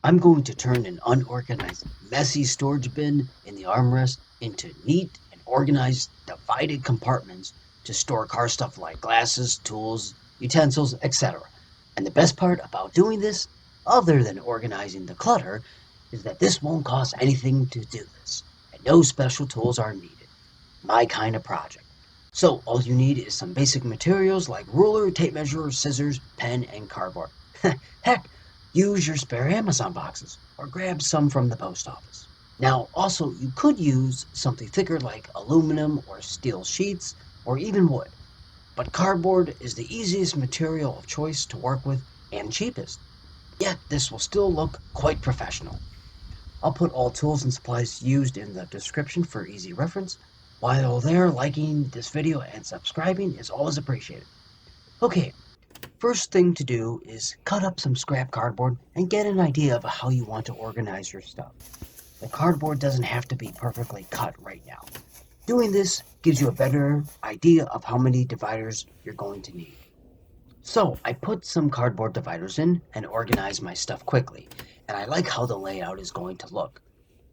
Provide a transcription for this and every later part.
I'm going to turn an unorganized, messy storage bin in the armrest into neat and organized, divided compartments to store car stuff like glasses, tools, utensils, etc. And the best part about doing this, other than organizing the clutter, is that this won't cost anything to do this, and no special tools are needed. My kind of project. So all you need is some basic materials like ruler, tape measure, scissors, pen, and cardboard. Heck, use your spare Amazon boxes or grab some from the post office. Now, also, you could use something thicker like aluminum or steel sheets or even wood, but cardboard is the easiest material of choice to work with and cheapest. Yet, this will still look quite professional. I'll put all tools and supplies used in the description for easy reference. While there, liking this video and subscribing is always appreciated. Okay, first thing to do is cut up some scrap cardboard and get an idea of how you want to organize your stuff. The cardboard doesn't have to be perfectly cut right now. Doing this gives you a better idea of how many dividers you're going to need. So I put some cardboard dividers in and organized my stuff quickly, and I like how the layout is going to look.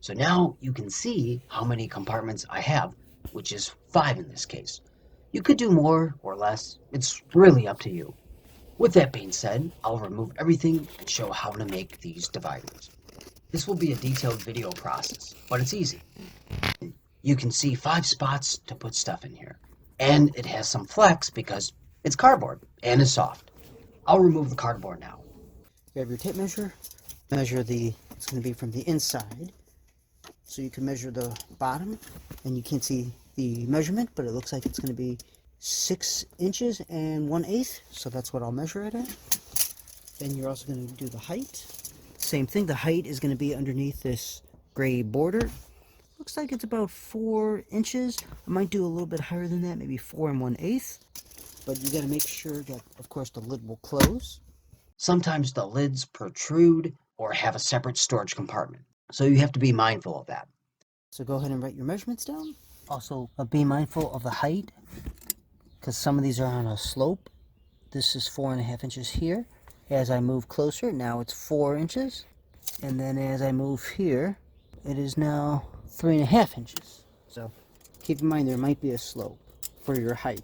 So now you can see how many compartments I have, which is 5 in this case. You could do more or less, it's really up to you. With that being said, I'll remove everything and show how to make these dividers. This will be a detailed video process, but it's easy. You can see 5 spots to put stuff in here. And it has some flex because it's cardboard and it's soft. I'll remove the cardboard now. Grab your tape measure, measure it's going to be from the inside. So you can measure the bottom, and you can't see the measurement, but it looks like it's going to be 6 inches and 1/8. So that's what I'll measure it at. Then you're also going to do the height. Same thing, the height is going to be underneath this gray border. Looks like it's about 4 inches. I might do a little bit higher than that, maybe 4 and 1/8. But you got to make sure that, of course, the lid will close. Sometimes the lids protrude or have a separate storage compartment, so you have to be mindful of that. So go ahead and write your measurements down. Also, be mindful of the height, because some of these are on a slope. This is 4.5 inches here. As I move closer, now it's 4 inches. And then as I move here, it is now 3.5 inches. So keep in mind there might be a slope for your height,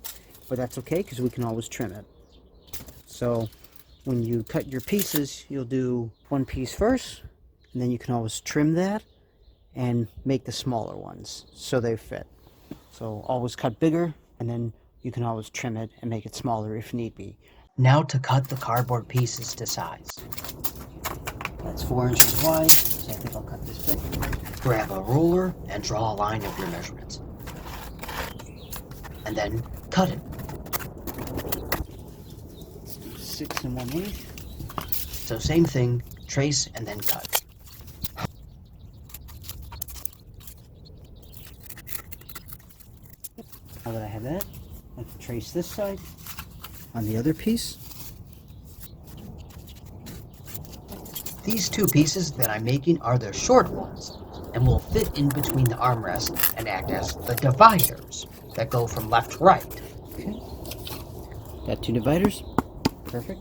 but that's okay because we can always trim it. So when you cut your pieces, you'll do one piece first, and then you can always trim that and make the smaller ones so they fit. So always cut bigger, and then you can always trim it and make it smaller if need be. Now to cut the cardboard pieces to size. That's 4 inches wide, so I think I'll cut this bit. Grab a ruler and draw a line of your measurements. And then cut it. 6 and 1/8. So same thing, trace and then cut. Now that I have that, I can trace this side on the other piece. These 2 pieces that I'm making are the short ones and will fit in between the armrest and act as the dividers that go from left to right. Okay. Got 2 dividers. Perfect.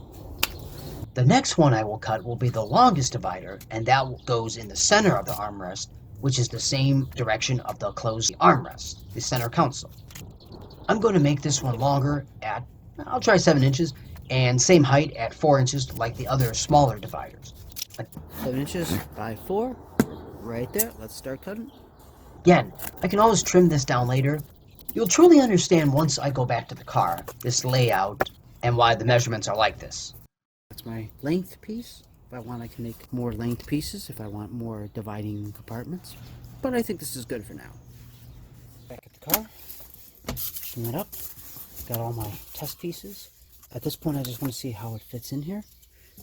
The next one I will cut will be the longest divider, and that goes in the center of the armrest, which is the same direction of the closed armrest, the center console. I'm going to make this one longer at, I'll try 7 inches, and same height at 4 inches like the other smaller dividers. 7 inches by 4. Right there. Let's start cutting. Again, I can always trim this down later. You'll truly understand once I go back to the car, this layout, and why the measurements are like this. That's my length piece. If I want, I can make more length pieces if I want more dividing compartments. But I think this is good for now. Back at the car. Open it up. Got all my test pieces. At this point, I just want to see how it fits in here.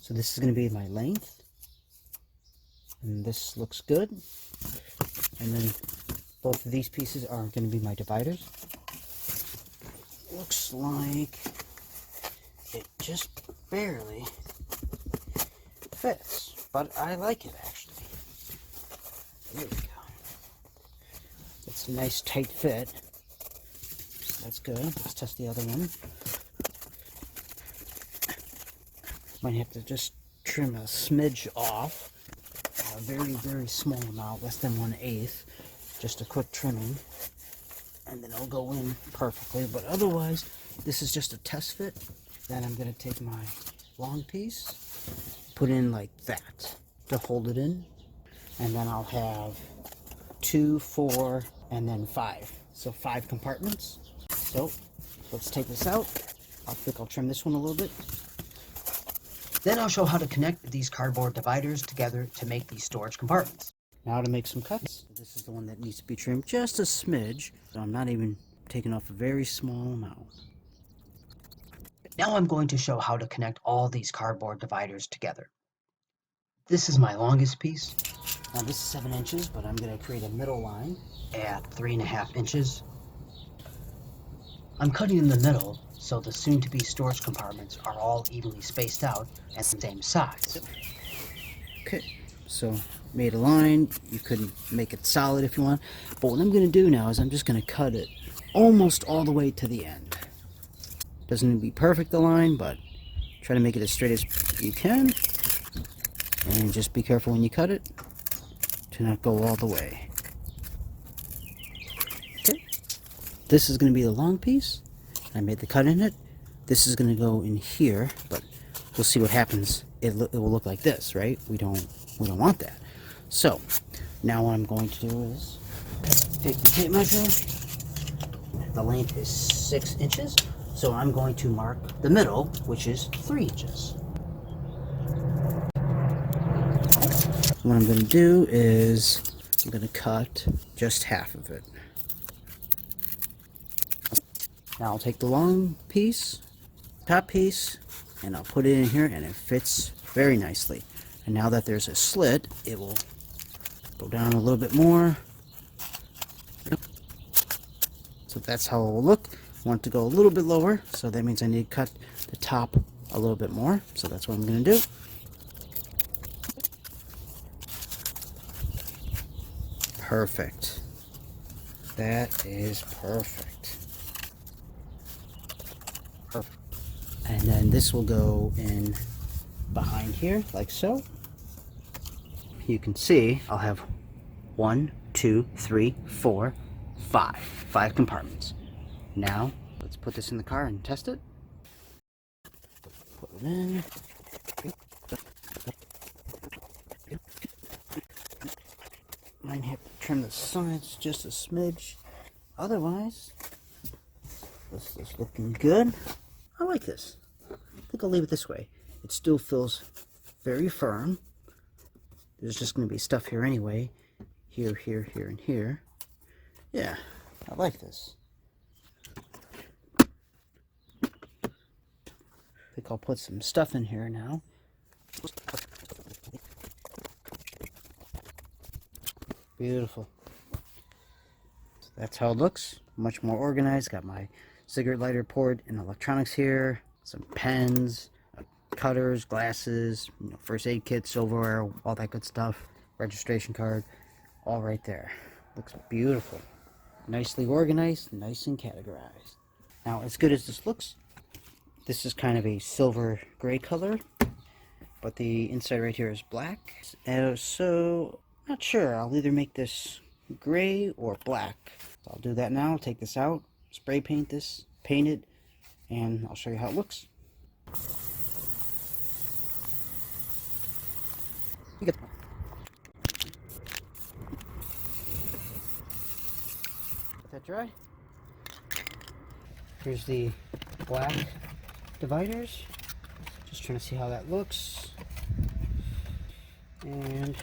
So this is going to be my length. And this looks good. And then both of these pieces are going to be my dividers. Looks like it just barely fits, but I like it actually. There we go. It's a nice tight fit. So that's good. Let's test the other one. Might have to just trim a smidge off. a very, very small amount, less than 1/8, just a quick trimming, and then it'll go in perfectly. But otherwise, this is just a test fit. Then I'm going to take my long piece, put in like that to hold it in, and then I'll have 2, 4, and then 5. So 5 compartments. So let's take this out. I think I'll trim this one a little bit. Then I'll show how to connect these cardboard dividers together to make these storage compartments. Now to make some cuts. This is the one that needs to be trimmed just a smidge. So I'm not even taking off a very small amount. Now I'm going to show how to connect all these cardboard dividers together. This is my longest piece Now this is 7 inches, but I'm going to create a middle line. at 3.5 inches. I'm cutting in the middle so the soon-to-be storage compartments are all evenly spaced out and the same size. Okay, so made a line. You could make it solid if you want, but what I'm going to do now is I'm just going to cut it almost all the way to the end. Doesn't need to be perfect, the line, but try to make it as straight as you can, and just be careful when you cut it to not go all the way. Okay, this is going to be the long piece. I made the cut in it. This is going to go in here, but we'll see what happens. It will look like this, right? We don't want that. So now what I'm going to do is take the tape measure. The length is 6 inches, so I'm going to mark the middle, which is 3 inches. What I'm going to do is I'm going to cut just half of it. Now I'll take the long piece, top piece, and I'll put it in here, and it fits very nicely. And now that there's a slit, it will go down a little bit more. So that's how it will look. I want it to go a little bit lower, so that means I need to cut the top a little bit more. So that's what I'm going to do. Perfect. That is perfect. Perfect. And then this will go in behind here, like so. You can see I'll have 1, 2, 3, 4, 5. 5 compartments. Now, let's put this in the car and test it. Put it in. Might have to trim the sides just a smidge. Otherwise, this is looking good. I like this. I think I'll leave it this way. It still feels very firm. There's just going to be stuff here anyway. Here, here, here, and here. Yeah, I like this. I think I'll put some stuff in here now. Beautiful. So that's how it looks. Much more organized. Got my cigarette lighter port and electronics here. Some pens, cutters, glasses, first aid kit, silverware, all that good stuff. Registration card, all right there. Looks beautiful. Nicely organized, nice and categorized. Now, as good as this looks, this is kind of a silver gray color, but the inside right here is black. So, not sure. I'll either make this gray or black. So I'll do that now. Take this out, spray paint this, paint it, and I'll show you how it looks. Let that dry. Here's the black dividers. Just trying to see how that looks. And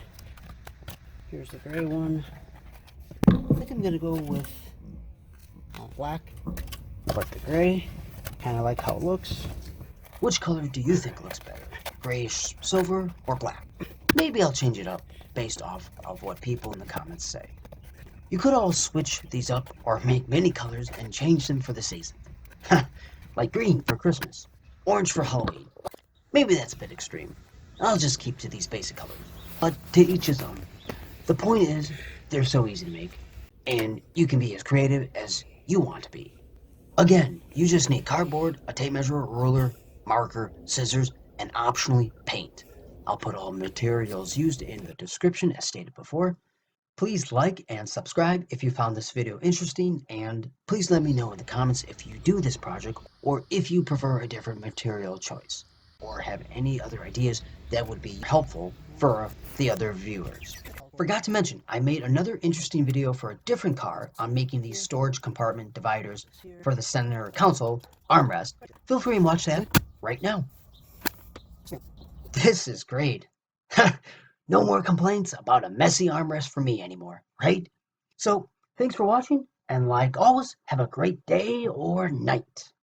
here's the gray one. I think I'm gonna go with black, but the gray. Kind of like how it looks. Which color do you think looks better? Grayish silver or black? Maybe I'll change it up based off of what people in the comments say. You could all switch these up or make many colors and change them for the season. Like green for Christmas, orange for Halloween. Maybe that's a bit extreme. I'll just keep to these basic colors. But to each his own. The point is, they're so easy to make, and you can be as creative as you want to be. Again, you just need cardboard, a tape measure, ruler, marker, scissors, and optionally paint. I'll put all materials used in the description as stated before. Please like and subscribe if you found this video interesting, and please let me know in the comments if you do this project or if you prefer a different material choice or have any other ideas that would be helpful for the other viewers. Forgot to mention, I made another interesting video for a different car on making these storage compartment dividers for the center console armrest. Feel free and watch that right now. This is great. No more complaints about a messy armrest for me anymore, right? So, thanks for watching, and like always, have a great day or night.